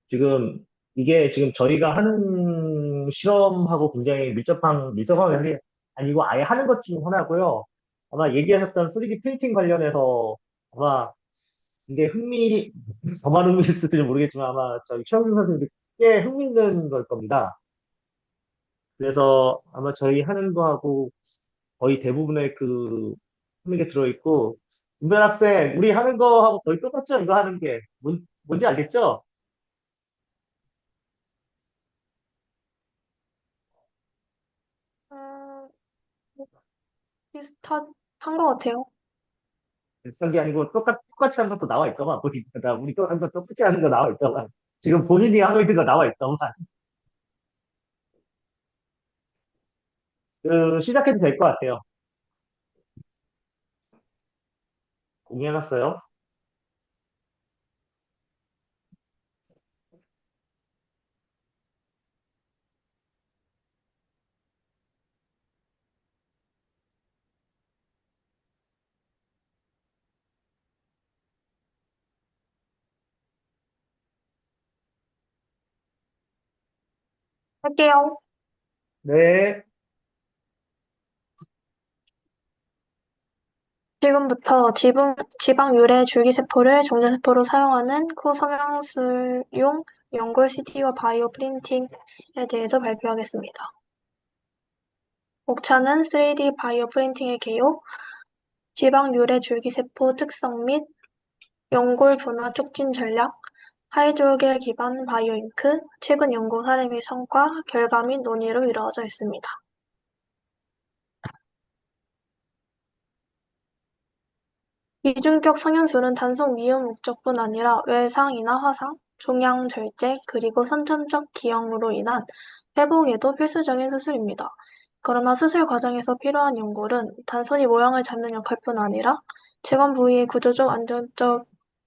지금 이게 지금 저희가 하는 실험하고 굉장히 밀접한 게 아니고 아예 하는 것 중 하나고요. 아마 얘기하셨던 3D 프린팅 관련해서 아마 이게 저만 흥미있을지 모르겠지만 아마 저희 최영준 선생님도 꽤 흥미있는 걸 겁니다. 그래서 아마 저희 하는 거하고 거의 대부분의 하는 게 들어있고, 윤변 학생, 우리 하는 거하고 거의 똑같죠? 이거 하는 게. 뭔지 알겠죠? 음, 비슷한 것 같아요. 비슷한 게 아니고 똑같이 하는 것도 나와 있더만. 우리 또 하는 거 똑같이 하는 거 나와 있더만. 지금 본인이 하고 있는 거 나와 있더만. 시작해도 될 것 같아요. 공유해놨어요. 할게요. 네. 지금부터 지방 유래 줄기세포를 종자세포로 사용하는 코성형술용 연골 CT와 바이오 프린팅에 대해서 발표하겠습니다. 목차는 3D 바이오 프린팅의 개요, 지방 유래 줄기세포 특성 및 연골 분화 촉진 전략, 하이드로겔 기반 바이오 잉크, 최근 연구 사례 및 성과, 결과 및 논의로 이루어져 있습니다. 이중격 성형술은 단순 미용 목적뿐 아니라 외상이나 화상, 종양 절제, 그리고 선천적 기형으로 인한 회복에도 필수적인 수술입니다. 그러나 수술 과정에서 필요한 연골은 단순히 모양을 잡는 역할뿐 아니라 재건 부위의 구조적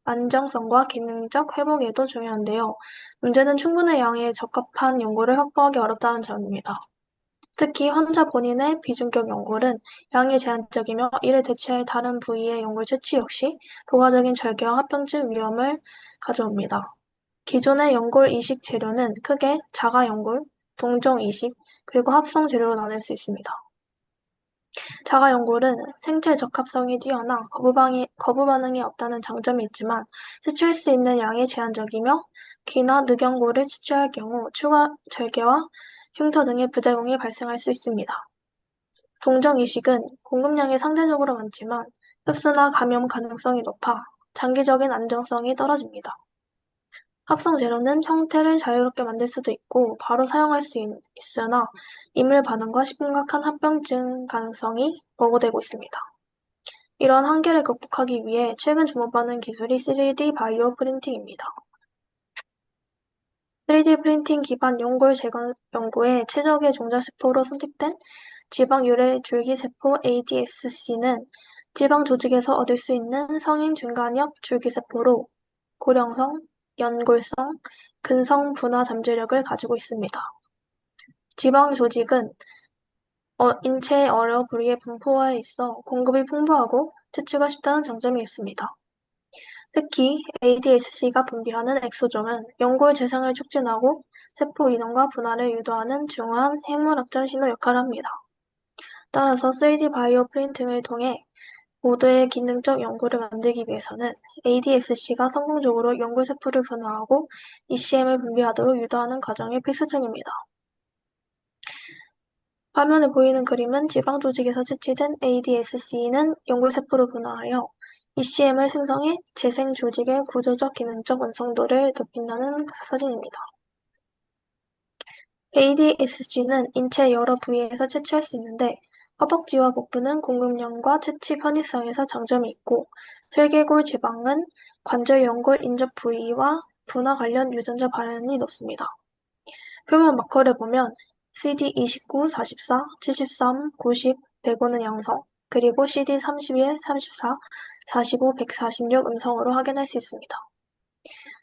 안정성과 기능적 회복에도 중요한데요. 문제는 충분한 양의 적합한 연골을 확보하기 어렵다는 점입니다. 특히 환자 본인의 비중격 연골은 양이 제한적이며 이를 대체할 다른 부위의 연골 채취 역시 부가적인 절개와 합병증 위험을 가져옵니다. 기존의 연골 이식 재료는 크게 자가 연골, 동종 이식, 그리고 합성 재료로 나눌 수 있습니다. 자가 연골은 생체 적합성이 뛰어나 거부 반응이 없다는 장점이 있지만 채취할 수 있는 양이 제한적이며 귀나 늑연골을 채취할 경우 추가 절개와 흉터 등의 부작용이 발생할 수 있습니다. 동정 이식은 공급량이 상대적으로 많지만 흡수나 감염 가능성이 높아 장기적인 안정성이 떨어집니다. 합성 재료는 형태를 자유롭게 만들 수도 있고 바로 사용할 수 있으나 이물 반응과 심각한 합병증 가능성이 보고되고 있습니다. 이러한 한계를 극복하기 위해 최근 주목받는 기술이 3D 바이오 프린팅입니다. 3D 프린팅 기반 연골 재건 연구에 최적의 종자세포로 선택된 지방 유래 줄기세포 ADSC는 지방 조직에서 얻을 수 있는 성인 중간엽 줄기세포로 고령성, 연골성, 근성 분화 잠재력을 가지고 있습니다. 지방 조직은 인체의 여러 부위에 분포해 있어 공급이 풍부하고 채취가 쉽다는 장점이 있습니다. 특히 ADSC가 분비하는 엑소점은 연골 재생을 촉진하고 세포 이동과 분할을 유도하는 중요한 생물학적 신호 역할을 합니다. 따라서 3D 바이오 프린팅을 통해 모두의 기능적 연골을 만들기 위해서는 ADSC가 성공적으로 연골 세포를 분화하고 ECM을 분비하도록 유도하는 과정이 필수적입니다. 화면에 보이는 그림은 지방 조직에서 채취된 ADSC는 연골 세포를 분화하여 ECM을 생성해 재생 조직의 구조적 기능적 완성도를 높인다는 사진입니다. ADSC는 인체 여러 부위에서 채취할 수 있는데 허벅지와 복부는 공급량과 채취 편의성에서 장점이 있고 슬개골 지방은 관절 연골 인접 부위와 분화 관련 유전자 발현이 높습니다. 표면 마커를 보면 CD29, 44, 73, 90, 105는 양성, 그리고 CD31, 34, 45, 146 음성으로 확인할 수 있습니다.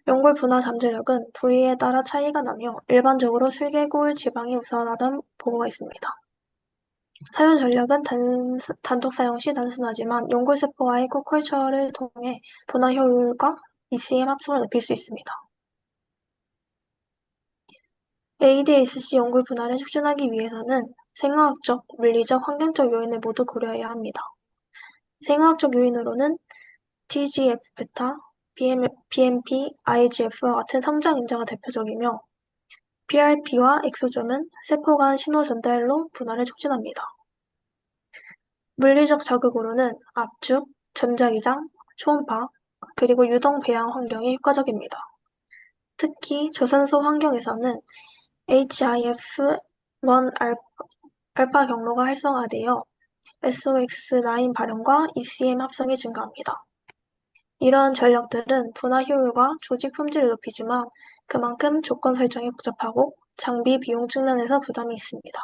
연골 분화 잠재력은 부위에 따라 차이가 나며 일반적으로 슬개골 지방이 우선하다는 보고가 있습니다. 사용 전략은 단독 사용 시 단순하지만 연골세포와의 코컬처를 통해 분화 효율과 ECM 합성을 높일 수 있습니다. ADS-C 연골 분할을 촉진하기 위해서는 생화학적, 물리적, 환경적 요인을 모두 고려해야 합니다. 생화학적 요인으로는 TGF-베타, BMP, IGF와 같은 성장 인자가 대표적이며 PRP와 엑소점은 세포 간 신호 전달로 분할을 촉진합니다. 물리적 자극으로는 압축, 전자기장, 초음파, 그리고 유동 배양 환경이 효과적입니다. 특히 저산소 환경에서는 HIF-1 알파 경로가 활성화되어 SOX9 발현과 ECM 합성이 증가합니다. 이러한 전략들은 분할 효율과 조직 품질을 높이지만 그만큼 조건 설정이 복잡하고 장비 비용 측면에서 부담이 있습니다.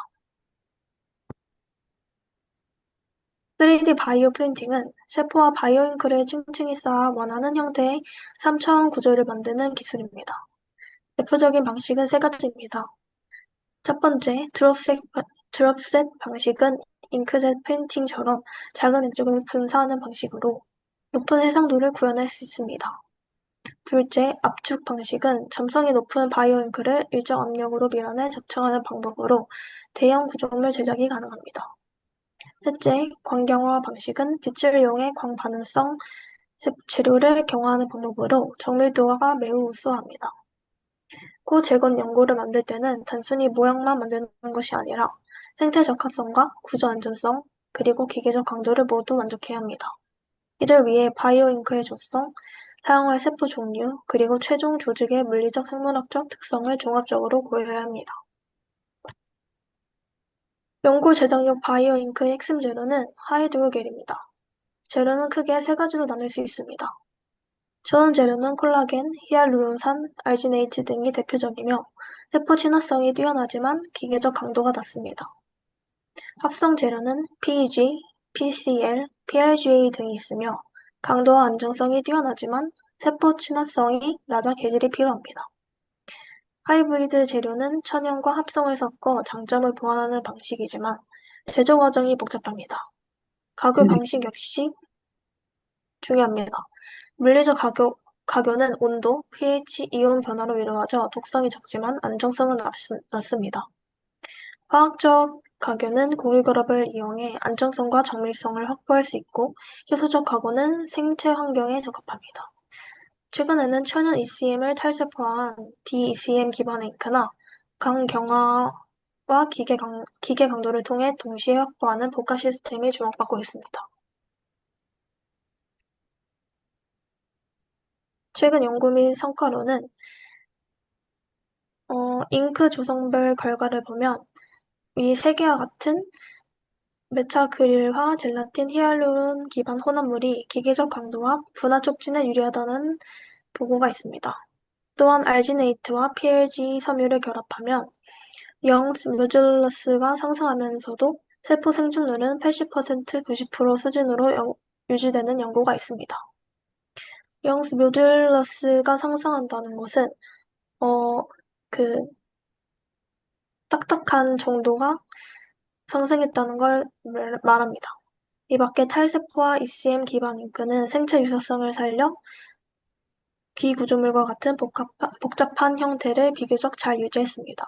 3D 바이오 프린팅은 세포와 바이오잉크를 층층이 쌓아 원하는 형태의 3차원 구조를 만드는 기술입니다. 대표적인 방식은 세 가지입니다. 첫 번째, 드롭셋 방식은 잉크젯 프린팅처럼 작은 액정을 분사하는 방식으로 높은 해상도를 구현할 수 있습니다. 둘째, 압축 방식은 점성이 높은 바이오 잉크를 일정 압력으로 밀어내 적층하는 방법으로 대형 구조물 제작이 가능합니다. 셋째, 광경화 방식은 빛을 이용해 광반응성 재료를 경화하는 방법으로 정밀도가 매우 우수합니다. 고재건 연고를 만들 때는 단순히 모양만 만드는 것이 아니라 생태 적합성과 구조 안전성, 그리고 기계적 강도를 모두 만족해야 합니다. 이를 위해 바이오 잉크의 조성, 사용할 세포 종류, 그리고 최종 조직의 물리적 생물학적 특성을 종합적으로 고려해야 합니다. 연고 제작용 바이오 잉크의 핵심 재료는 하이드로겔입니다. 재료는 크게 세 가지로 나눌 수 있습니다. 저온 재료는 콜라겐, 히알루론산, 알지네이트 등이 대표적이며 세포 친화성이 뛰어나지만 기계적 강도가 낮습니다. 합성 재료는 PEG, PCl, PRGA 등이 있으며 강도와 안정성이 뛰어나지만 세포 친화성이 낮아 계질이 필요합니다. 하이브리드 재료는 천연과 합성을 섞어 장점을 보완하는 방식이지만 제조 과정이 복잡합니다. 가교 방식 역시 중요합니다. 물리적 가교는 온도, pH, 이온 변화로 이루어져 독성이 적지만 안정성은 낮습니다. 화학적 가교는 공유결합을 이용해 안정성과 정밀성을 확보할 수 있고 효소적 가교는 생체 환경에 적합합니다. 최근에는 천연 ECM을 탈세포화한 DECM 기반의 잉크나 강경화와 기계 강도를 통해 동시에 확보하는 복합 시스템이 주목받고 있습니다. 최근 연구 및 성과로는 잉크 조성별 결과를 보면 위 세 개와 같은 메타크릴화 젤라틴 히알루론 기반 혼합물이 기계적 강도와 분화 촉진에 유리하다는 보고가 있습니다. 또한 알지네이트와 PLG 섬유를 결합하면 영스 모듈러스가 상승하면서도 세포 생존율은 80%, 90% 수준으로 유지되는 연구가 있습니다. 영스 모듈러스가 상승한다는 것은 어, 그 딱딱한 정도가 상승했다는 걸 말합니다. 이 밖에 탈세포와 ECM 기반 잉크는 생체 유사성을 살려 비구조물과 같은 복잡한 형태를 비교적 잘 유지했습니다.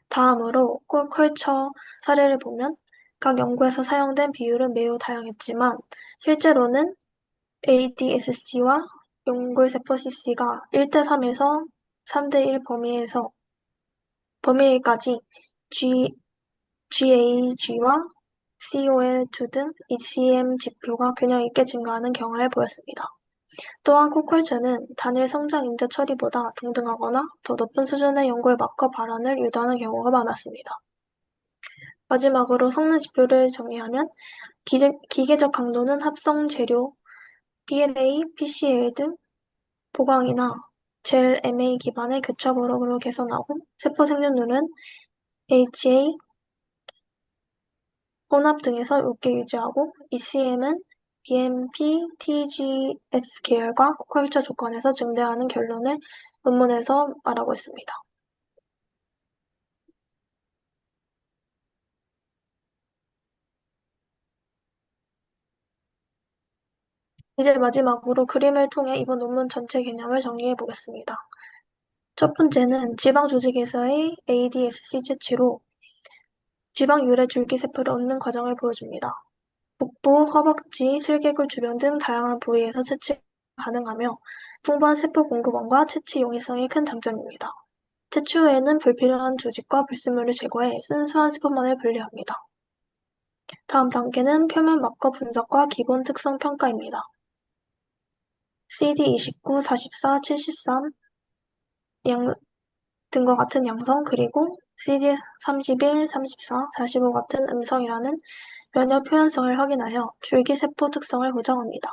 다음으로 콜컬처 사례를 보면 각 연구에서 사용된 비율은 매우 다양했지만 실제로는 ADSC와 용골세포 CC가 1대3에서 3대1 범위까지 GAG와 COL2 등 ECM 지표가 균형 있게 증가하는 경향을 보였습니다. 또한 코컬체는 단일 성장 인자 처리보다 동등하거나 더 높은 수준의 연골 마커 발현을 유도하는 경우가 많았습니다. 마지막으로 성능 지표를 정리하면 기계적 강도는 합성 재료, PLA, PCL 등 보강이나 젤 MA 기반의 교차번호로 개선하고 세포 생존율은 HA, 혼합 등에서 높게 유지하고 ECM은 BMP, TGF 계열과 코컬처 조건에서 증대하는 결론을 논문에서 말하고 있습니다. 이제 마지막으로 그림을 통해 이번 논문 전체 개념을 정리해 보겠습니다. 첫 번째는 지방 조직에서의 ADSC 채취로 지방 유래 줄기세포를 얻는 과정을 보여줍니다. 복부, 허벅지, 슬개골 주변 등 다양한 부위에서 채취가 가능하며 풍부한 세포 공급원과 채취 용이성이 큰 장점입니다. 채취 후에는 불필요한 조직과 불순물을 제거해 순수한 세포만을 분리합니다. 다음 단계는 표면 마커 분석과 기본 특성 평가입니다. CD29, 44, 73 등과 같은 양성 그리고 CD31, 34, 45 같은 음성이라는 면역 표현성을 확인하여 줄기세포 특성을 보정합니다.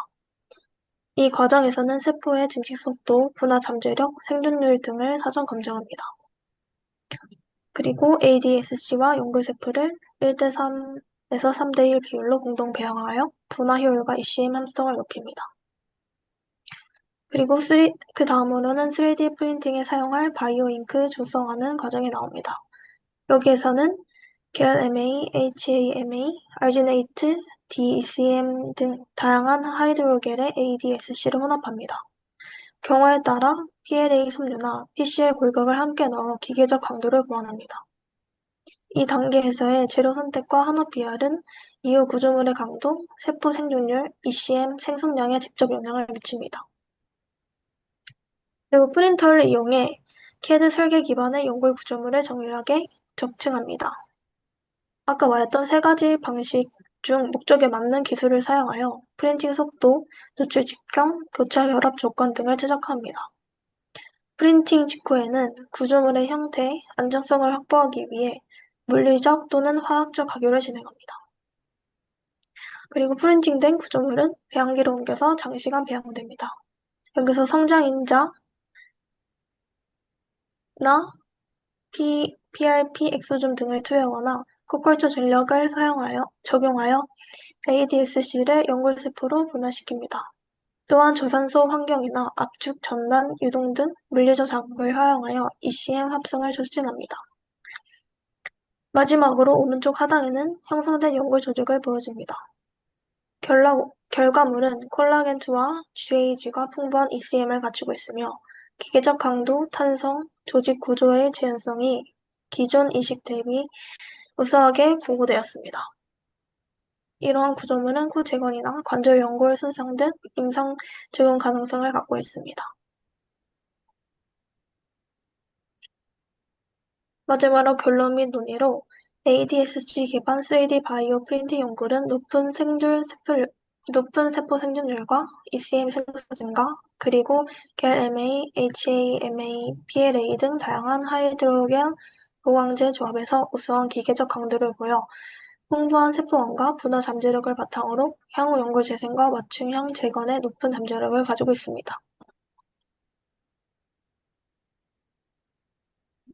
이 과정에서는 세포의 증식 속도, 분화 잠재력, 생존율 등을 사전 검증합니다. 그리고 ADSC와 용굴세포를 1대3에서 3대1 비율로 공동 배양하여 분화 효율과 ECM 함수성을 높입니다. 그리고 그 다음으로는 3D 프린팅에 사용할 바이오 잉크 조성하는 과정이 나옵니다. 여기에서는 겔MA, HAMA, 알지네이트, DECM 등 다양한 하이드로겔의 ADSC를 혼합합니다. 경우에 따라 PLA 섬유나 PCR 골격을 함께 넣어 기계적 강도를 보완합니다. 이 단계에서의 재료 선택과 한업 비율은 이후 구조물의 강도, 세포 생존율, ECM 생성량에 직접 영향을 미칩니다. 그리고 프린터를 이용해 CAD 설계 기반의 연골 구조물을 정밀하게 적층합니다. 아까 말했던 세 가지 방식 중 목적에 맞는 기술을 사용하여 프린팅 속도, 노출 직경, 교차 결합 조건 등을 최적화합니다. 프린팅 직후에는 구조물의 형태, 안정성을 확보하기 위해 물리적 또는 화학적 각유를 진행합니다. 그리고 프린팅된 구조물은 배양기로 옮겨서 장시간 배양됩니다. 여기서 성장인자나 PRP 엑소줌 등을 투여하거나 코컬처 전력을 적용하여 ADSC를 연골세포로 분화시킵니다. 또한 저산소 환경이나 압축, 전단, 유동 등 물리적 자극을 활용하여 ECM 합성을 촉진합니다. 마지막으로 오른쪽 하단에는 형성된 연골 조직을 보여줍니다. 결과물은 콜라겐2와 GAG가 풍부한 ECM을 갖추고 있으며 기계적 강도, 탄성, 조직 구조의 재현성이 기존 이식 대비 우수하게 보고되었습니다. 이러한 구조물은 코 재건이나 관절 연골 손상 등 임상 적용 가능성을 갖고 있습니다. 마지막으로 결론 및 논의로 ADSC 기반 3D 바이오 프린팅 연구는 높은 세포 생존율과 ECM 생성 증가, 그리고 겔MA, HAMA, PLA 등 다양한 하이드로겔 보강제 조합에서 우수한 기계적 강도를 보여 풍부한 세포원과 분화 잠재력을 바탕으로 향후 연골 재생과 맞춤형 재건에 높은 잠재력을 가지고 있습니다.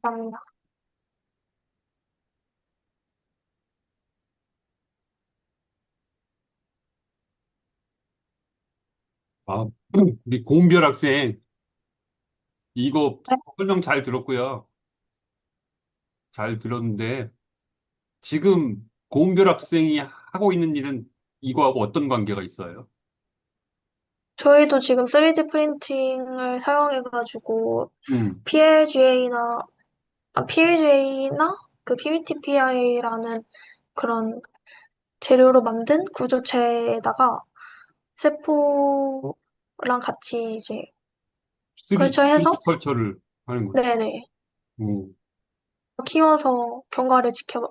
감사합니다. 아, 우리 고은별 학생, 이거 네. 설명 잘 들었고요. 잘 들었는데, 지금 고은별 학생이 하고 있는 일은 이거하고 어떤 관계가 있어요? 저희도 지금 3D 프린팅을 사용해가지고 음, PLGA나 그 PBTPI라는 그런 재료로 만든 구조체에다가 세포랑 같이 이제 3D 컬처해서 컬처를 하는 거죠. 네네 음, 키워서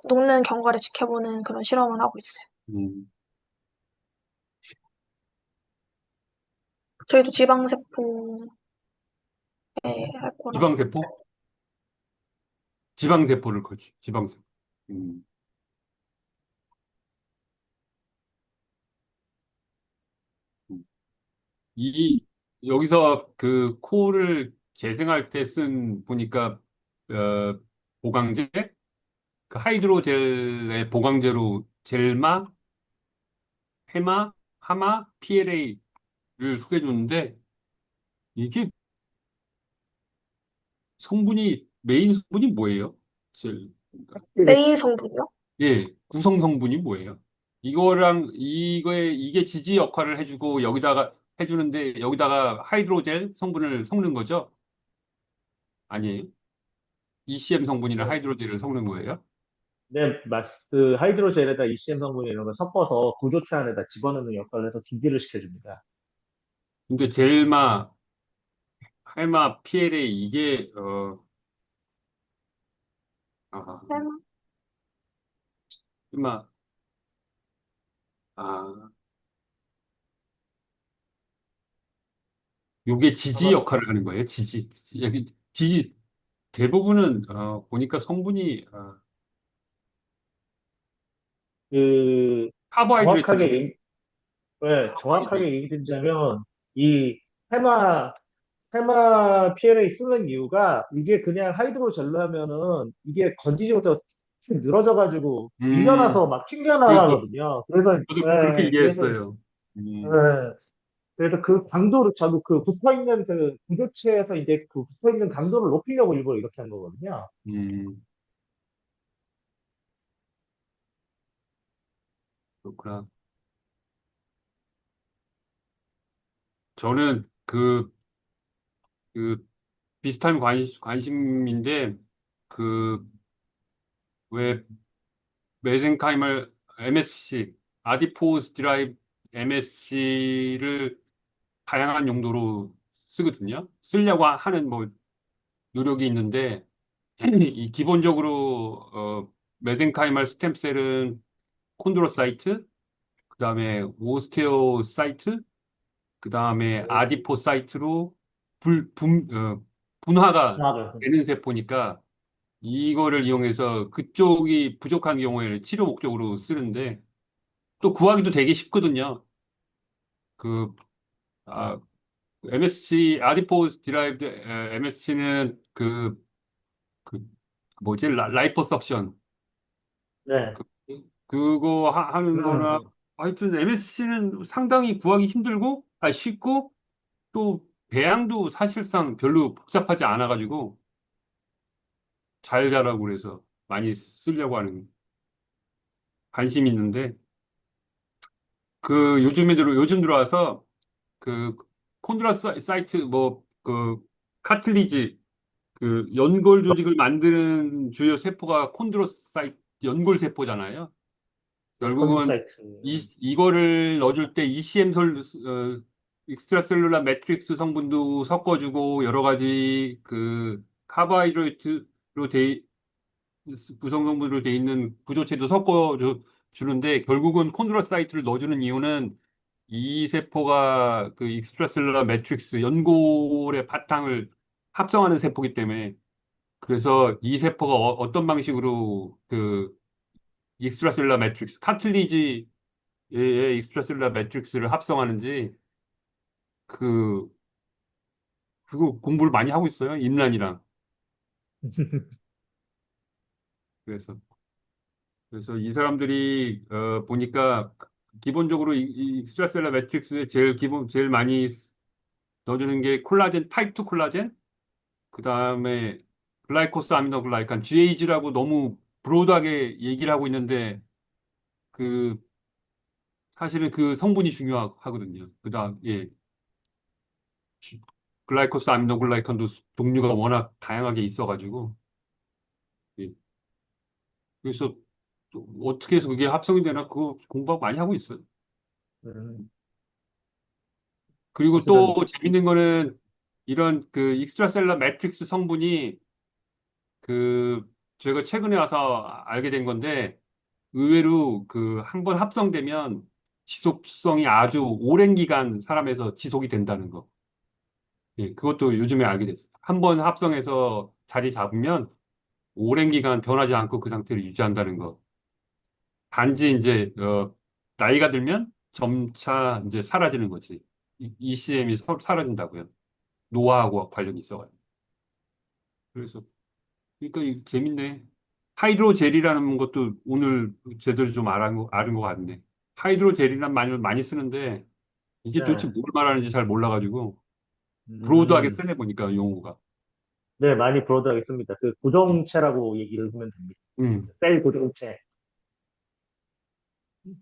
녹는 경과를 지켜보는 그런 실험을 하고 있어요. 음. 저희도 지방세포에 할 거라서. 지방세포? 지방세포를 거지, 지방세포. 음, 음. 여기서 그 코를 재생할 때 보니까, 어, 보강제? 그 하이드로젤의 보강제로 젤마, 해마, 하마, PLA를 소개해 줬는데 이게 메인 성분이 뭐예요? 젤, 메인 성분이요? 예, 구성 성분이 뭐예요? 이게 지지 역할을 해주고 여기다가 해주는데 여기다가 하이드로젤 성분을 섞는 거죠? 아니에요? ECM 성분이나 하이드로젤을 섞는 거예요? 네, 그 하이드로젤에다 ECM 성분 이런 걸 섞어서 구조체 안에다 집어넣는 역할을 해서 준비를 시켜줍니다. 근데 젤마, 할마, PLA 이게 아, 설마? 할마 아 요게 지지 아마 역할을 하는 거예요. 여기 지지 대부분은 보니까 성분이 그 정확하게 카보하이드레이트인데 정확하게 카보하이드레이트. 얘기드리자면 이 테마 테마 PLA 쓰는 이유가 이게 그냥 하이드로젤로 하면은 이게 건지지 못해서 쭉 늘어져가지고 밀려나서 음, 막 그래서 튕겨나가거든요. 그래서 저도 그렇게 그래서 이해했어요. 예, 음, 그래서 그 강도를 저도 그 붙어 있는 그 구조체에서 이제 그 붙어 있는 강도를 높이려고 일부러 이렇게 한 거거든요. 음, 그렇구나. 저는 그 비슷한 관심인데 그 왜 메센카이멀 MSC, 아디포스 드라이브 MSC를 다양한 용도로 쓰거든요. 쓰려고 하는 뭐 노력이 있는데 이 기본적으로 메센카이멀 스템셀은 콘드로사이트, 그다음에 오스테오사이트, 그다음에 아디포사이트로 분화가 하나를. 되는 세포니까 이거를 이용해서 그쪽이 부족한 경우에는 치료 목적으로 쓰는데 또 구하기도 되게 쉽거든요. 그 아, MSC 아디포스 디라이브드 MSC는 그 뭐지 라이포석션 네. 그, 그거 하는 거나 하여튼 MSC는 상당히 구하기 힘들고 쉽고 또 배양도 사실상 별로 복잡하지 않아 가지고 잘 자라고 그래서 많이 쓰려고 하는 관심이 있는데 요즘 들어와서 그 콘드라 사이트 뭐 그 카틀리지 그 연골 조직을 만드는 주요 세포가 콘드로사이트 연골 세포잖아요. 네, 결국은 콘드로사이트. 이거를 넣어줄 때 ECM 익스트라셀룰라 매트릭스 성분도 섞어주고 여러 가지 그 카보하이드레이트로 구성 성분으로 돼 있는 구조체도 주는데 결국은 콘드로사이트를 넣어주는 이유는 이 세포가 그 익스트라셀룰라 매트릭스 연골의 바탕을 합성하는 세포이기 때문에 그래서 이 세포가 떤 방식으로 그 익스트라셀룰라 매트릭스 카틀리지의 익스트라셀룰라 매트릭스를 합성하는지 그 그거 공부를 많이 하고 있어요. 임란이랑. 그래서 이 사람들이 보니까 기본적으로 이 익스트라셀룰라 매트릭스에 제일 많이 넣어주는 게 콜라겐 타입 2 콜라겐 그다음에 글라이코스 아미노글라이칸 GAG라고 너무 브로드하게 얘기를 하고 있는데 그 사실은 그 성분이 중요하거든요. 그다음 예. 글라이코스 아미노글라이칸도 종류가 워낙 다양하게 있어가지고 예. 그래서 또 어떻게 해서 그게 합성이 되나 그거 공부 많이 하고 있어요. 음, 그리고 사실은 또 재밌는 거는 이런 그 익스트라셀러 매트릭스 성분이 그 제가 최근에 와서 알게 된 건데 의외로 그 한 번 합성되면 지속성이 아주 오랜 기간 사람에서 지속이 된다는 거. 예, 그것도 요즘에 알게 됐어요. 한 번 합성해서 자리 잡으면 오랜 기간 변하지 않고 그 상태를 유지한다는 거. 단지 이제 나이가 들면 점차 이제 사라지는 거지. ECM이 사라진다고요. 노화하고 관련이 있어가지고. 그래서 그러니까 재밌네. 하이드로젤이라는 것도 오늘 제대로 좀 알은 것 같네. 하이드로젤이란 말을 많이 쓰는데 이게 도대체 네. 뭘 말하는지 잘 몰라가지고 브로드하게 음, 쓰네 보니까 용어가. 네, 많이 브로드하게 씁니다. 그 고정체라고 얘기를 하면 됩니다. 음. 셀 고정체.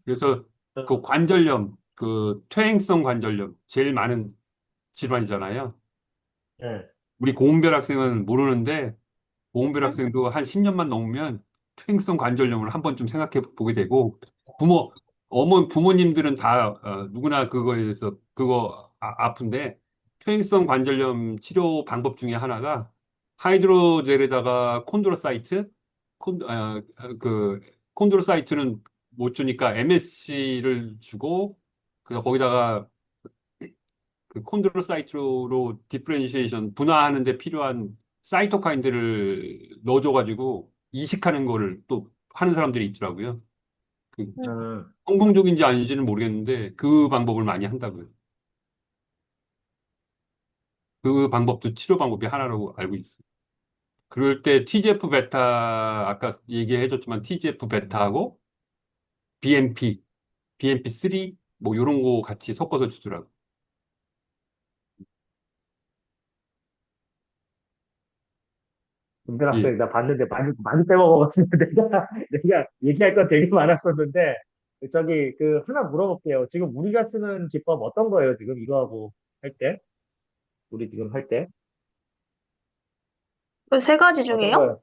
그래서 그 어, 관절염, 그 퇴행성 관절염 제일 많은 질환이잖아요. 네. 우리 고은별 학생은 모르는데 고은별 응? 학생도 한 10년만 넘으면 퇴행성 관절염을 한 번쯤 생각해 보게 되고 부모 부모님들은 다 누구나 그거에 대해서 그거 아픈데 퇴행성 관절염 치료 방법 중에 하나가 하이드로젤에다가 콘드로사이트 그 콘드로사이트는 못 주니까 MSC를 주고 거기다가 그 콘드로사이트로 디프레니시에이션 분화하는 데 필요한 사이토카인들을 넣어줘가지고 이식하는 거를 또 하는 사람들이 있더라고요. 그 응. 성공적인지 아닌지는 모르겠는데 그 방법을 많이 한다고요. 그 방법도 치료 방법이 하나라고 알고 있어요. 그럴 때 TGF 베타 아까 얘기해줬지만 TGF 베타하고 BMP, BMP3 뭐 이런 거 같이 섞어서 주더라고. 은별 예. 학생 나 봤는데 많이 빼먹어가지고 내가 얘기할 건 되게 많았었는데 저기 그 하나 물어볼게요. 지금 우리가 쓰는 기법 어떤 거예요? 지금 이거하고 할 때? 우리 지금 할 때? 그 세 가지 어떤 중에요? 거예요?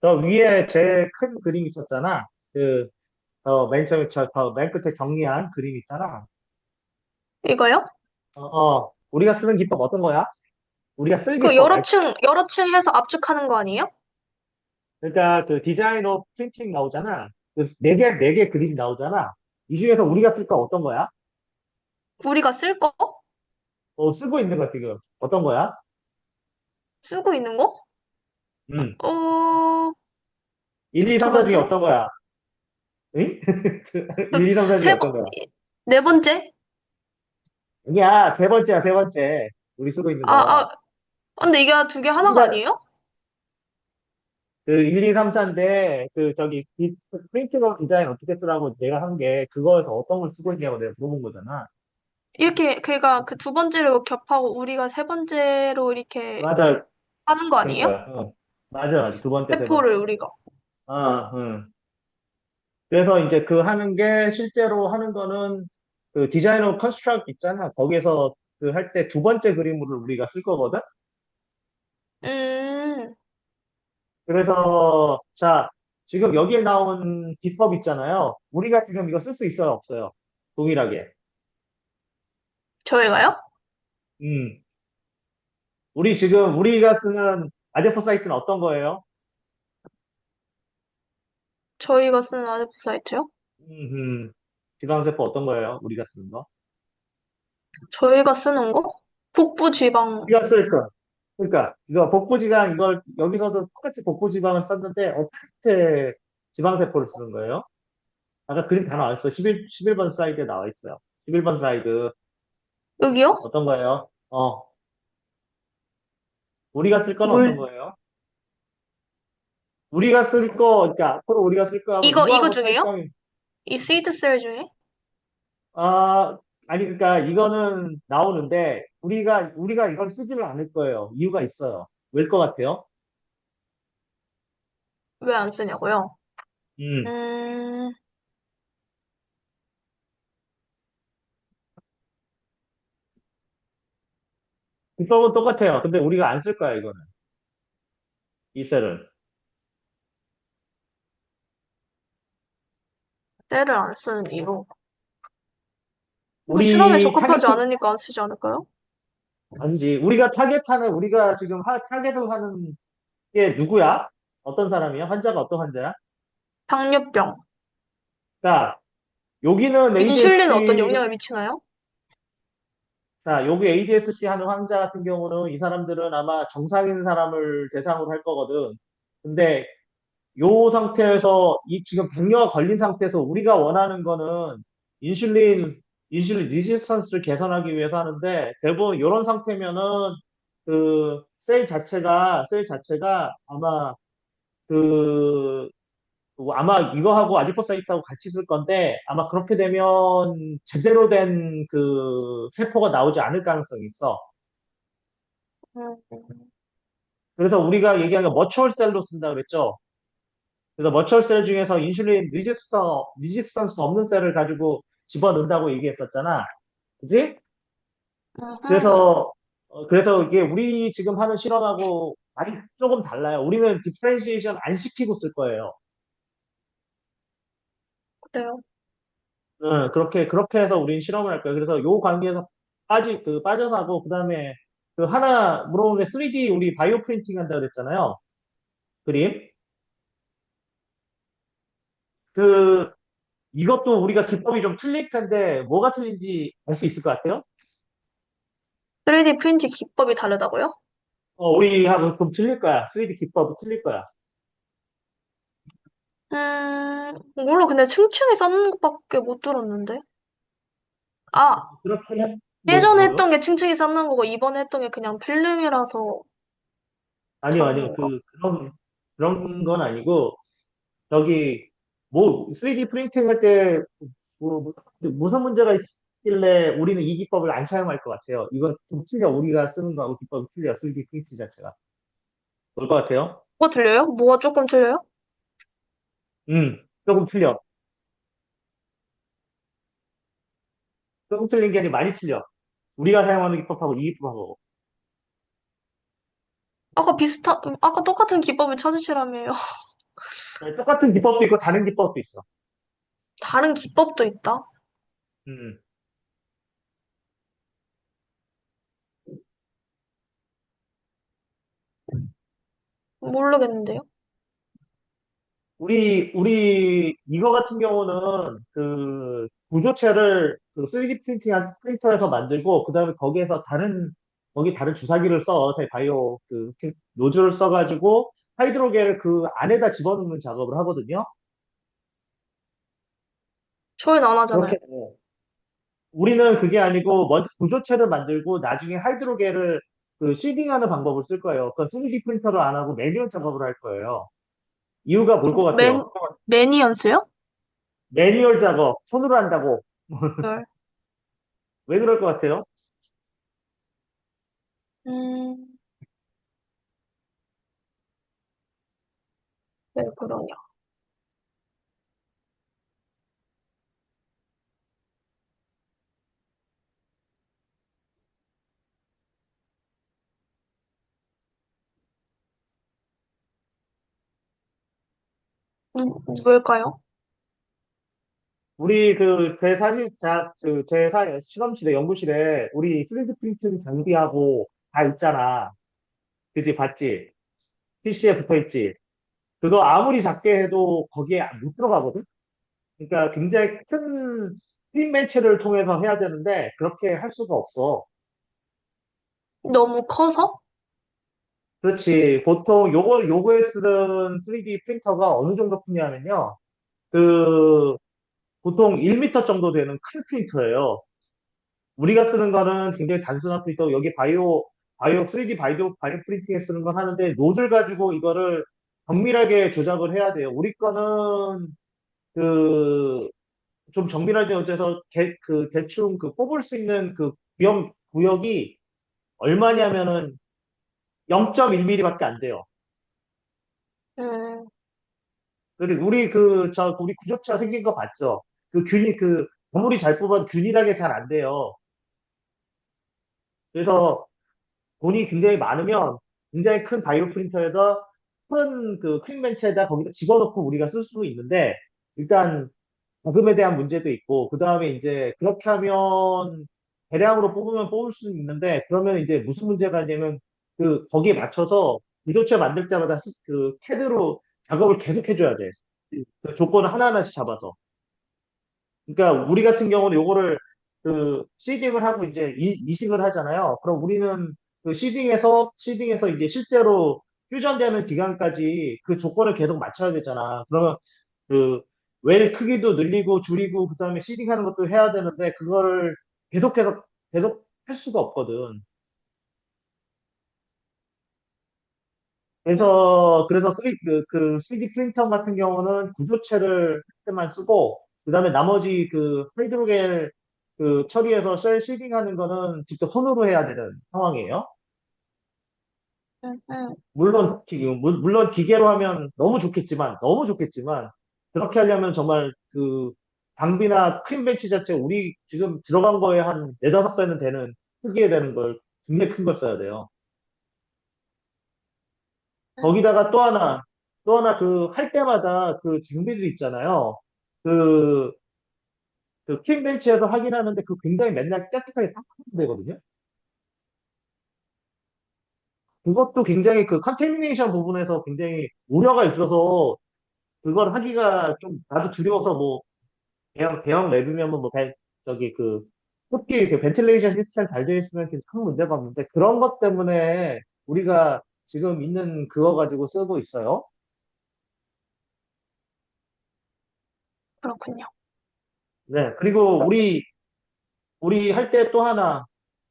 저 위에 제일 큰 그림 있었잖아. 맨 처음에 맨 끝에 정리한 그림 있잖아. 이거요? 우리가 쓰는 기법 어떤 거야? 우리가 쓸 그 기법, 여러 층 해서 압축하는 거 아니에요? 그러니까 그 디자이너 프린팅 나오잖아. 그 네 개 그림이 나오잖아. 이 중에서 우리가 쓸 거 어떤 거야? 우리가 쓸 거? 쓰고 있는 거 지금. 어떤 거야? 쓰고 있는 거? 음. 어, 1, 2, 두 3, 4 중에 번째? 어떤 거야? 응? 1, 2, 3, 4 중에 세 번, 어떤 거야? 네 번째? 아니야, 세 번째야, 세 번째. 우리 쓰고 있는 아, 거. 근데 이게 두 개 하나가 우리가 아니에요? 그 1, 2, 3, 4인데 프린트업 디자인 어떻게 쓰라고 내가 한 게 그거에서 어떤 걸 쓰고 있냐고 내가 물어본 거잖아. 이렇게, 걔가 그 두 번째로 겹하고 우리가 세 번째로 이렇게 맞아. 하는 거 아니에요? 그러니까 맞아, 맞아. 두 번째, 세 번째. 세포를 우리가. 응. 그래서 이제 그 하는 게 실제로 하는 거는 그 디자이너 컨스트럭트 있잖아. 거기에서 그 할 때 두 번째 그림으로 우리가 쓸 거거든. 음, 그래서 자, 지금 여기에 나온 기법 있잖아요. 우리가 지금 이거 쓸 수 있어요, 없어요? 동일하게. 저희가요? 음. 우리가 쓰는 아제포 사이트는 어떤 거예요? 저희가 쓰는 아드프 사이트요? 음. 지방세포 어떤 거예요? 우리가 쓰는 거? 저희가 쓰는 거? 북부 지방. 우리가 쓸 거. 그러니까 이거 복부지방 이걸 여기서도 똑같이 복부지방을 썼는데 어떻게 지방세포를 쓰는 거예요? 아까 그림 다 나와 있어. 11번 슬라이드에 나와 있어요. 11번 슬라이드 여기요? 어떤 거예요? 우리가 쓸 거는 어떤 뭘, 거예요? 우리가 쓸 거, 그러니까 앞으로 우리가 쓸 거하고 이거 이거하고 중에요? 차이점이 이 시드셀 중에? 아 아니 그러니까 이거는 나오는데 우리가 이걸 쓰지는 않을 거예요. 이유가 있어요. 왜일 것 같아요? 왜 안 쓰냐고요? 음. 음, 기법은 똑같아요. 근데 우리가 안 쓸 거야 이거는 이 셀을. 셀을 안 쓰는 이유. 뭐 실험에 우리 적합하지 타겟팅 않으니까 안 쓰지 않을까요? 아니지. 우리가 타겟하는, 우리가 지금 타겟을 하는 게 누구야? 어떤 사람이야? 환자가 어떤 환자야? 당뇨병. 자, 여기는 인슐린은 어떤 ADSC, 영향을 미치나요? 자, 여기 ADSC 하는 환자 같은 경우는 이 사람들은 아마 정상인 사람을 대상으로 할 거거든. 근데 요 상태에서 지금 당뇨가 걸린 상태에서 우리가 원하는 거는 인슐린, 인슐린 리지스턴스를 개선하기 위해서 하는데 대부분 이런 상태면은 그 셀 자체가 그, 아마 이거하고 아디포사이트하고 같이 쓸 건데, 아마 그렇게 되면 제대로 된 그 세포가 나오지 않을 가능성이 있어. 음, 그래서 우리가 얘기한 게 머추얼 셀로 쓴다 그랬죠. 그래서 머추얼 셀 중에서 인슐린 리지스턴스 없는 셀을 가지고 집어넣는다고 얘기했었잖아. 그지? 음흠. 그래서 그래서 이게 우리 지금 하는 실험하고 많이 조금 달라요. 우리는 디프렌시에이션 안 시키고 쓸 거예요. 그래요. 그렇게 해서 우린 실험을 할 거예요. 그래서 요 관계에서 빠져나고, 그 다음에 그 하나 물어보는데 3D 우리 바이오 프린팅 한다고 그랬잖아요. 그림. 그, 이것도 우리가 기법이 좀 틀릴 텐데, 뭐가 틀린지 알 수 있을 것 같아요? 3D 프린팅 기법이 다르다고요? 우리하고 좀 틀릴 거야. 3D 기법이 틀릴 거야. 몰라. 근데 층층이 쌓는 것밖에 못 들었는데. 아, 그렇게 해, 예전에 뭐요? 했던 게 층층이 쌓는 거고, 이번에 했던 게 그냥 필름이라서 아니요, 다른 아니요. 건가? 그런 건 아니고, 저기, 뭐, 3D 프린팅 할 때, 무슨 문제가 있길래 우리는 이 기법을 안 사용할 것 같아요. 이건 좀 틀려. 우리가 쓰는 거하고 기법이 틀려. 3D 프린팅 자체가. 뭘 것 같아요? 뭐가 틀려요? 뭐가 조금 틀려요? 조금 틀려. 조금 틀린 게 아니라 많이 틀려. 우리가 사용하는 기법하고 이 기법하고. 아까 똑같은 기법을 찾으시라며요. 네, 똑같은 기법도 있고 다른 기법도 있어. 다른 기법도 있다? 음. 모르겠는데요? 이거 같은 경우는 그 구조체를 그 3D 프린터에서 만들고, 그 다음에 거기 다른 주사기를 써. 새 바이오 노즐을 써가지고 하이드로겔을 그 안에다 집어넣는 작업을 하거든요. 저희는 안 하잖아요. 그렇게 해요. 우리는 그게 아니고 먼저 구조체를 만들고 나중에 하이드로겔을 그 시딩하는 방법을 쓸 거예요. 그건 3D 프린터를 안 하고 매뉴얼 작업을 할 거예요. 이유가 뭘 것 같아요? 매니언스요? 매뉴얼 작업, 손으로 한다고. 네. 왜 그럴 것 같아요? 음, 왜 그러냐. 왜일까요? 우리 제4 실험실에, 연구실에 우리 3D 프린팅 장비하고 다 있잖아. 그지, 봤지? PC에 붙어 있지? 그거 아무리 작게 해도 거기에 못 들어가거든? 그러니까 굉장히 큰 프린 매체를 통해서 해야 되는데, 그렇게 할 수가 없어. 너무 커서? 그렇지. 보통 요거에 쓰는 3D 프린터가 어느 정도 크냐면요. 그, 보통 1m 정도 되는 큰 프린터예요. 우리가 쓰는 거는 굉장히 단순한 프린터, 여기 바이오 3D 바이오 프린팅에 쓰는 건 하는데, 노즐 가지고 이거를 정밀하게 조작을 해야 돼요. 우리 거는 그, 좀 정밀하지 못해서 대충 뽑을 수 있는 그 구역이 얼마냐면은 0.1mm밖에 안 돼요. 음, 그리고 우리 구조체가 생긴 거 봤죠? 아무리 잘 뽑아도 균일하게 잘 안 돼요. 그래서 돈이 굉장히 많으면 굉장히 큰 바이오 프린터에다 큰 그 퀵맨체에다 거기다 집어넣고 우리가 쓸 수 있는데, 일단 자금에 대한 문제도 있고, 그 다음에 이제 그렇게 하면 대량으로 뽑으면 뽑을 수 있는데, 그러면 이제 무슨 문제가 있냐면 거기에 맞춰서 구조체 만들 때마다 캐드로 작업을 계속 해줘야 돼. 그 조건을 하나하나씩 잡아서. 그러니까 우리 같은 경우는 요거를 시딩을 하고 이제 이식을 하잖아요. 그럼 우리는 시딩에서 이제 실제로 휴전되는 기간까지 그 조건을 계속 맞춰야 되잖아. 그러면 그 웰 크기도 늘리고 줄이고 그다음에 시딩하는 것도 해야 되는데, 그거를 계속해서 계속 할 수가 없거든. 그래서 3D 프린터 같은 경우는 구조체를 할 때만 쓰고, 그 다음에 나머지 하이드로겔 처리해서 셀 시딩하는 거는 직접 손으로 해야 되는 상황이에요. 음, 음. 물론 기계로 하면 너무 좋겠지만, 그렇게 하려면 정말 장비나 크림 벤치 자체 우리 지금 들어간 거에 한 네다섯 배는 되는 크기에 되는 걸 굉장히 큰 걸 써야 돼요. 거기다가 또 하나 그 할 때마다 그 장비들 있잖아요. 그, 그 킹벤치에서 확인하는데 그 굉장히 맨날 깨끗하게 닦아야 되거든요. 그것도 굉장히 그 컨테미네이션 부분에서 굉장히 우려가 있어서 그걸 하기가 좀 나도 두려워서 뭐 대형 랩이면 뭐 저기 그 특히 그 벤틸레이션 시스템 잘 되어 있으면 큰 문제가 없는데 그런 것 때문에 우리가 지금 있는 그거 가지고 쓰고 있어요. 그렇군요. 네. 그리고 우리 할 때 또 하나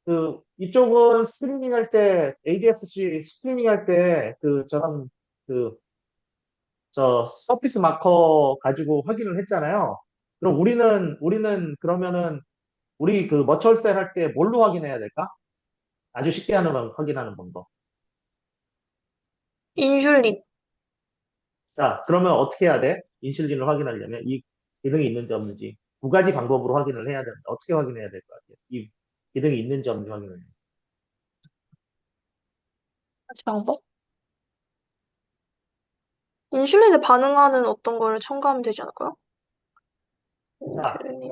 그 이쪽은 스트리밍 할 때 ADS-C 스트리밍 할 때 그 저런 그 저 서피스 마커 가지고 확인을 했잖아요. 그럼 우리는 그러면은 우리 그 머처셀 할 때 뭘로 확인해야 될까? 아주 쉽게 확인하는 방법. 인슐린. 자, 그러면 어떻게 해야 돼? 인슐린을 확인하려면 이 기능이 있는지 없는지 두 가지 방법으로 확인을 해야 되는데 어떻게 확인해야 될 것 같아요? 이 기능이 있는지 없는지 확인을 해요. 가지 방법? 인슐린에 반응하는 어떤 거를 첨가하면 되지 않을까요? 자, 인슐린.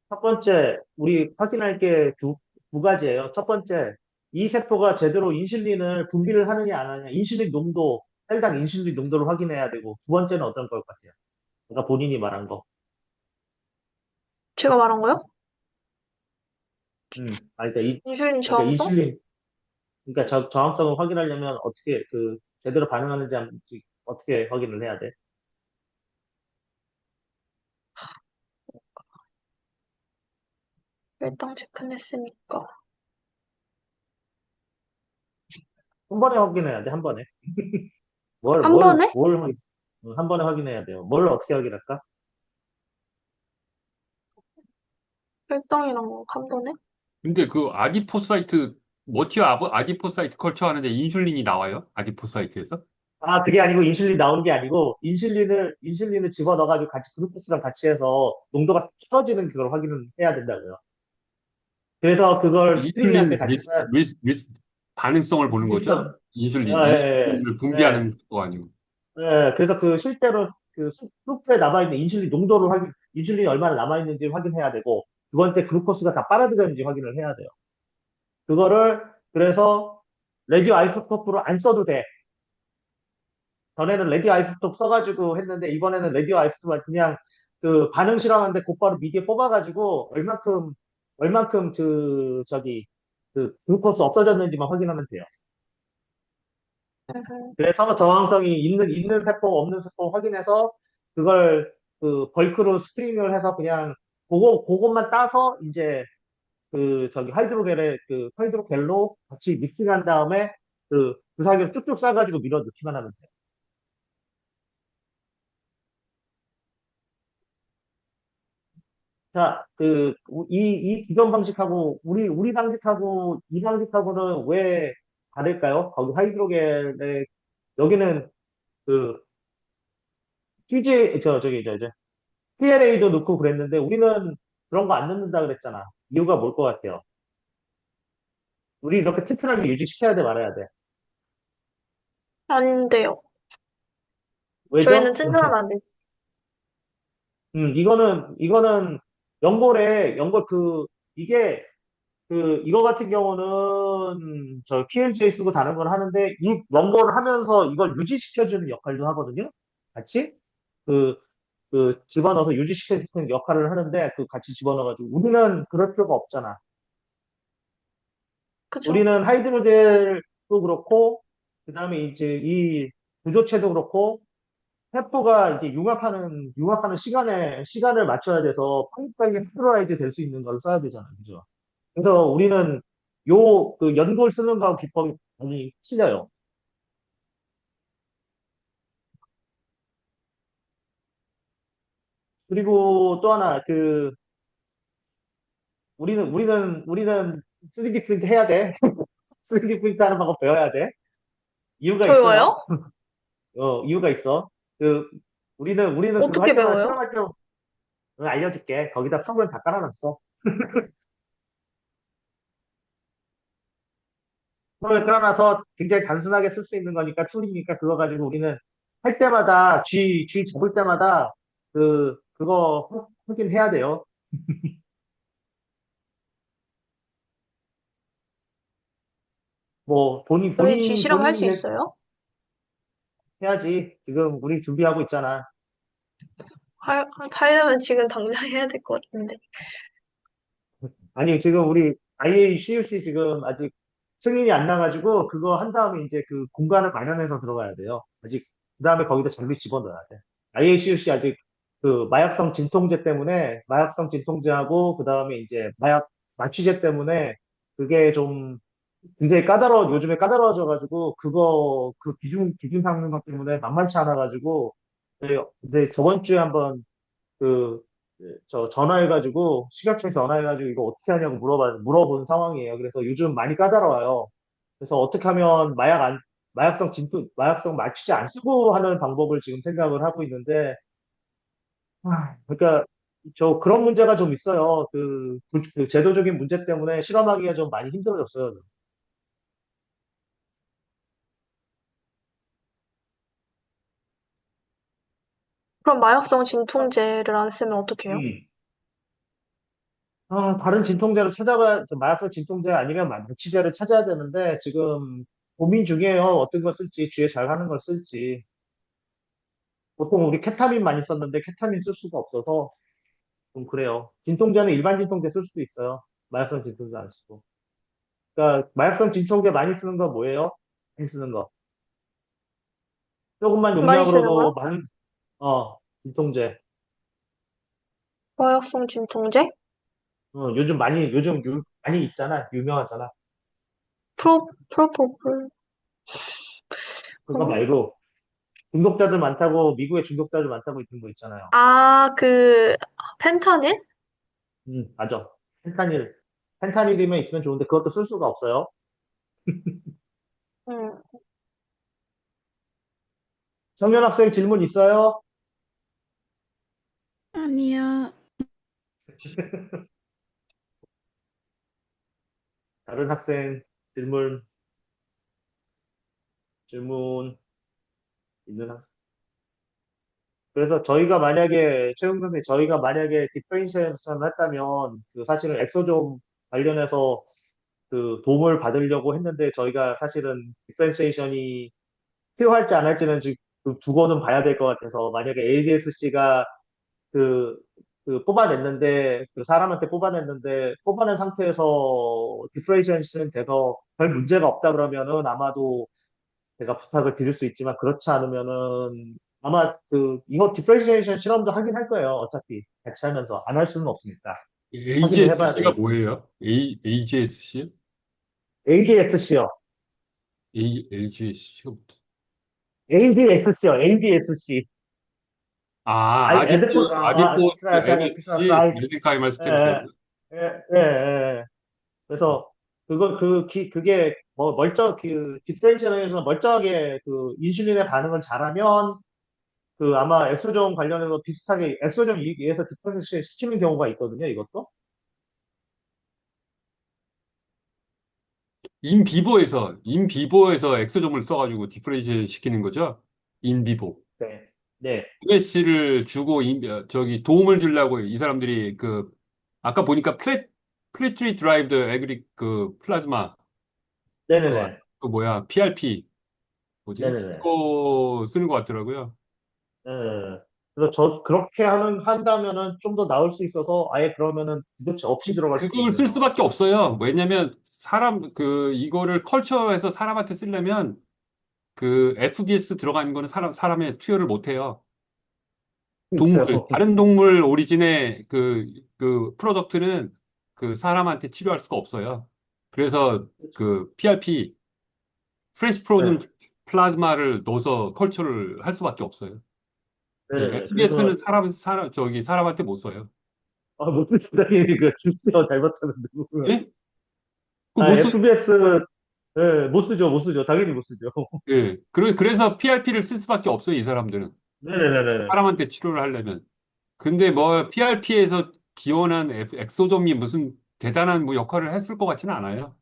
첫 번째 우리 확인할 게 두 가지예요. 첫 번째, 이 세포가 제대로 인슐린을 분비를 하느냐 안 하느냐, 인슐린 농도, 혈당 인슐린 농도를 확인해야 되고 두 번째는 어떤 걸 같아요? 내가 본인이 말한 거. 제가 말한 거요? 그러니까 인슐린 그러니까 저항성? 그러니까 저항성을 확인하려면 어떻게 그 제대로 반응하는지 어떻게 확인을 해야 돼? 일당 체크는 했으니까. 한 번에 확인해야 돼, 한 번에. 한 번에? 한 번에 확인해야 돼요. 뭘 어떻게 확인할까? 혈당이랑 한 번에? 근데 그 아디포사이트, 모티어 아디포사이트 컬처 하는데 인슐린이 나와요? 아디포사이트에서? 아, 그게 아니고 인슐린 나오는 게 아니고 인슐린을 집어넣어가지고 같이 글루코스랑 같이 해서 농도가 떨어지는 그걸 확인을 해야 된다고요. 그래서 그걸 스트리밍 할 때 인슐린 같이 써야 돼. 반응성을 보는 거죠? 일단, 인슐린. 아, 예, 인슐린을 예, 예. 분비하는 거 아니고. 그래서 그 실제로 그 수프에 남아있는 인슐린이 얼마나 남아있는지 확인해야 되고, 두 번째 글루코스가 다 빨아들였는지 확인을 해야 돼요. 그거를, 그래서, 레디오 아이소토프로 안 써도 돼. 전에는 레디오 아이소토프 써가지고 했는데, 이번에는 레디오 아이소토프가 그냥 그 반응 실험하는데 곧바로 미디에 뽑아가지고, 얼만큼 그 글루코스 없어졌는지만 확인하면 돼요. 그래서 저항성이 있는 세포, 없는 세포 확인해서 그걸 그 벌크로 스트리밍을 해서 그냥 그것만 따서 이제 하이드로겔로 같이 믹싱한 다음에 그 주사기를 쭉쭉 싸가지고 밀어 넣기만 하면 돼요. 자, 이 기존 방식하고 우리 방식하고 이 방식하고는 왜 다를까요? 거기 하이드로겔에 여기는 그 CLA도 넣고 그랬는데 우리는 그런 거 안 넣는다 그랬잖아. 이유가 뭘 것 같아요? 우리 이렇게 튼튼하게 유지시켜야 돼, 말아야 돼. 안 돼요. 저희는 왜죠? 튼튼하면 안 돼요. 이거는 연골 이게 이거 같은 경우는 저 PLJ 쓰고 다른 걸 하는데 이 연골을 하면서 이걸 유지시켜주는 역할도 하거든요. 같이 그, 집어넣어서 유지시켜주는 역할을 하는데 같이 집어넣어가지고 우리는 그럴 필요가 없잖아. 그죠? 우리는 하이드로젤도 그렇고, 그 다음에 이제 이 구조체도 그렇고, 세포가 이제 융합하는 시간을 맞춰야 돼서 빨리빨리 하이드로라이즈 될 수 있는 걸 써야 되잖아요. 그죠? 그래서 우리는 연골 쓰는 거하고 기법이 많이 틀려요. 그리고 또 하나, 우리는 3D 프린트 해야 돼. 3D 프린트 하는 방법 배워야 돼. 이유가 배워요? 있어요. 이유가 있어. 그, 우리는 그거 어떻게 할 때마다 배워요? 실험할 때 응, 알려줄게. 거기다 프로그램 다 깔아놨어. 프로그램 깔아놔서 굉장히 단순하게 쓸 수 있는 거니까 툴이니까 그거 가지고 우리는 할 때마다 G 잡을 때마다 그거 확인해야 돼요. 뭐 우리 G 실험 할 수 본인이 있어요? 해야지. 지금 우리 준비하고 있잖아. 하려면 지금 당장 해야 될 것 같은데. 아니, 지금 우리 IACUC 지금 아직 승인이 안 나가지고 그거 한 다음에 이제 그 공간을 마련해서 들어가야 돼요. 아직 그 다음에 거기다 장비 집어넣어야 돼. IACUC 아직 그 마약성 진통제 때문에 마약성 진통제하고 그 다음에 이제 마약 마취제 때문에 그게 좀 굉장히 요즘에 까다로워져가지고 그 기준 삼는 것 때문에 만만치 않아가지고 근데 저번 주에 한번 그, 전화해가지고, 식약청에 전화해가지고, 이거 어떻게 하냐고 물어본 상황이에요. 그래서 요즘 많이 까다로워요. 그래서 어떻게 하면 마약성 마취제 안 쓰고 하는 방법을 지금 생각을 하고 있는데, 그러니까, 그런 문제가 좀 있어요. 그 제도적인 문제 때문에 실험하기가 좀 많이 힘들어졌어요. 그럼 마약성 진통제를 안 쓰면 어떡해요? 음. 다른 마약성 진통제 아니면 마취제를 찾아야 되는데, 지금 고민 중이에요. 어떤 걸 쓸지, 주에 잘 하는 걸 쓸지. 보통 우리 케타민 많이 썼는데 케타민 쓸 수가 없어서 좀 그래요. 진통제는 일반 진통제 쓸 수도 있어요. 마약성 진통제 안 쓰고. 그러니까 마약성 진통제 많이 쓰는 거 뭐예요? 많이 쓰는 거. 조금만 많이 쓰는 용량으로도 거요? 진통제. 마약성 진통제? 많이 있잖아. 유명하잖아. 프로포폴. 그거 말고 미국에 중독자들 많다고 있는 거 있잖아요. 펜타닐? 맞아. 펜타닐. 펜타닐이면 있으면 좋은데 그것도 쓸 수가 없어요. 음, 청년 학생 질문 있어요? 아니요. 다른 학생 질문 있는 그래서 최용 선생님, 저희가 만약에 디퍼렌시에이션을 했다면, 사실은 엑소좀 관련해서 도움을 받으려고 했는데, 저희가 사실은 디퍼렌시에이션이 필요할지 안 할지는 지금 두고는 봐야 될 것 같아서, 만약에 ADSC가 그, 뽑아냈는데, 뽑아낸 상태에서 디퍼렌시에이션 돼서 별 문제가 없다 그러면은 아마도 제가 부탁을 드릴 수 있지만 그렇지 않으면은 아마 이거 디퍼렌시에이션 실험도 하긴 할 거예요. 어차피 같이 하면서 안 할 수는 없으니까 확인을 해봐야 AGSC가 되니까. 뭐예요? AGSC? ADSC요. LGSC가 ADSC요. ADSC. 아디포 MSC, 사이, 메센카이말 예, 스템셀. 예. 그래서 그게 뭐 디퍼렌시에이션 멀쩡하게 인슐린의 반응을 잘하면 아마 엑소존 관련해서 비슷하게 엑소존 위에서 디퍼런시 시키는 경우가 있거든요, 이것도. 인비보에서 엑소점을 써가지고 디프레이션 시키는 거죠? 인비보. 네. 네. MSC를 주고 도움을 주려고 이 사람들이 아까 보니까 플래트리 드라이브드 에그리 플라즈마 그, 네네네. 그 뭐야 PRP 뭐지? 네네네. 그거 쓰는 것 같더라고요. 네. 그래서 그렇게 한다면은 좀 더 나을 수 있어서 아예 그러면은 도대체 없이 들어갈 수도 그걸 있는 쓸 수밖에 상황이에요. 없어요. 왜냐면 이거를 컬처에서 사람한테 쓰려면 FBS 들어가는 거는 사람의 투여를 못 해요. 그러니까요. 다른 동물 오리진의 프로덕트는 사람한테 치료할 수가 없어요. 그래서 PRP, 프레시 프로즌 네. 플라즈마를 넣어서 컬처를 할 수밖에 없어요. 예, 네네네. FBS는 그래서, 사람한테 못 써요. 무슨 시장님이 주스요 잘못하는데. 예? 그거 못 써. FBS, 예, 못 쓰죠. 당연히 못 쓰죠. 예. 그래서 PRP를 쓸 수밖에 없어요, 이 사람들은. 네네네네. 사람한테 치료를 하려면. 근데 뭐 PRP에서 기원한 엑소점이 무슨 대단한 뭐 역할을 했을 것 같지는 않아요.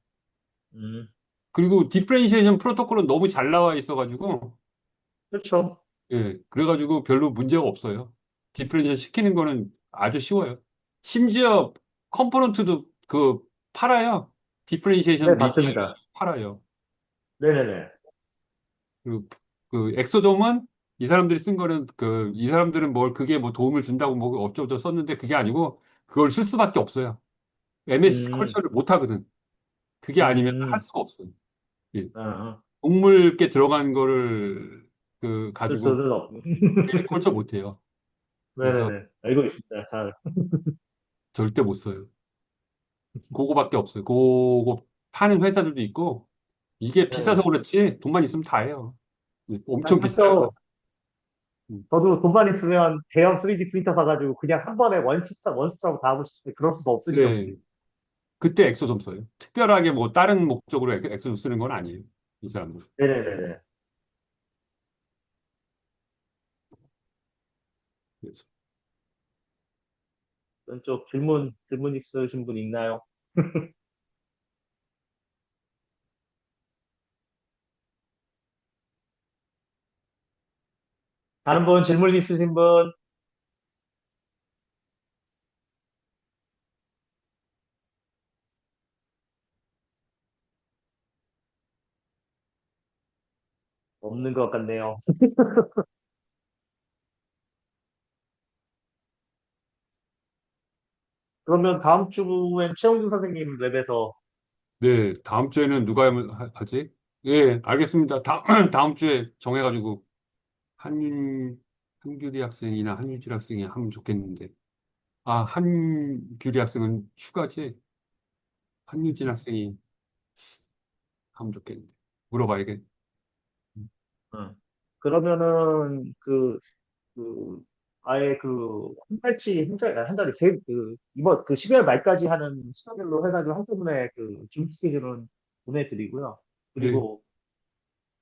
음, 그리고 디퍼렌시에이션 프로토콜은 너무 잘 나와 있어가지고, 그렇죠. 예, 그래가지고 별로 문제가 없어요. 디퍼렌시에이션 시키는 거는 아주 쉬워요. 심지어 컴포넌트도 팔아요. 디퍼렌시에이션 네, 리니어 봤습니다. 팔아요. 네네네. 그, 엑소돔은 이 사람들이 쓴 거는 이 사람들은 그게 뭐 도움을 준다고 뭐 어쩌고저쩌고 썼는데 그게 아니고 그걸 쓸 수밖에 없어요. MS 음, 컬처를 못 하거든. 그게 아니면 할 음, 수가 없어요. 예. 어, 동물께 들어간 거를 쓸 가지고 수는 없고. 컬처 못 해요. 그래서 네네네. 알고 있습니다. 잘. 절대 못 써요. 그거밖에 없어요. 그거 파는 회사들도 있고 이게 비싸서 네. 그렇지 돈만 있으면 다 해요. 예, 엄청 비싸요. 하죠. 음. 저도 돈만 있으면 대형 3D 프린터 사가지고 그냥 한 번에 원스톱 다 하고 싶은데 그럴 수가 없으니 네. 역시. 그때 엑소돔 써요. 특별하게 뭐 다른 목적으로 엑소돔 쓰는 건 아니에요. 이 사람들. 네네네네. 그래서. 왼쪽 질문 있으신 분 있나요? 다른 분 질문 있으신 분 없는 것 같네요. 그러면 다음 주엔 최영준 선생님 랩에서 네, 다음 주에는 누가 하지? 예, 알겠습니다. 다음 주에 정해가지고 한규리 학생이나 한유질 학생이 하면 좋겠는데. 아, 한규리 학생은 휴가지? 한유진 학생이 하면 좋겠는데. 물어봐야겠. 어. 그러면은 그 아예 한 달치 한 달에 이번 12월 말까지 하는 스케줄로 해가지고 한꺼번에 줌 스케줄은 보내드리고요. 네. 그리고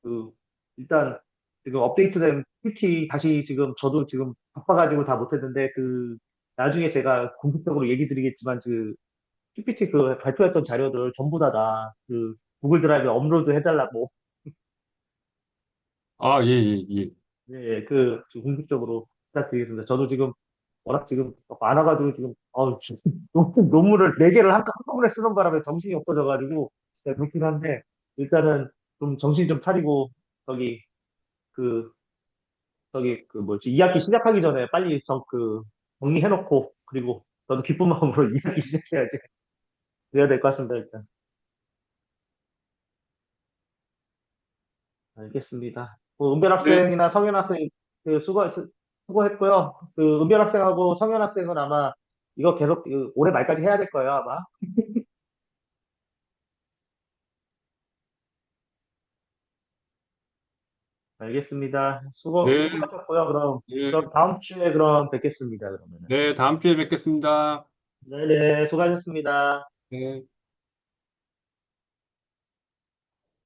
그 일단 지금 업데이트된 PT 다시 지금 저도 지금 바빠가지고 다 못했는데 나중에 제가 공식적으로 얘기 드리겠지만 PPT 발표했던 자료들 전부 다그 구글 드라이브에 업로드 해달라고 아, 예, 예, 예. 예, 지금 공식적으로 부탁드리겠습니다. 저도 지금 워낙 지금 많아가지고 지금 논문을 4개를 한꺼번에 쓰는 바람에 정신이 없어져가지고 진짜 그렇긴 한데 일단은 좀 정신 좀 차리고 저기 그 뭐지 2학기 시작하기 전에 빨리 정리해놓고 그리고 저도 기쁜 마음으로 2학기 시작해야지 그래야 될 것 같습니다. 일단 알겠습니다. 은별 네, 학생이나 성현 학생 수고했고요. 은별 학생하고 성현 학생은 아마 이거 계속 올해 말까지 해야 될 거예요 아마. 알겠습니다. 네, 수고하셨고요. 네, 그럼 다음 주에 그럼 뵙겠습니다. 그러면은. 네, 다음 주에 뵙겠습니다. 네네, 수고하셨습니다. 네.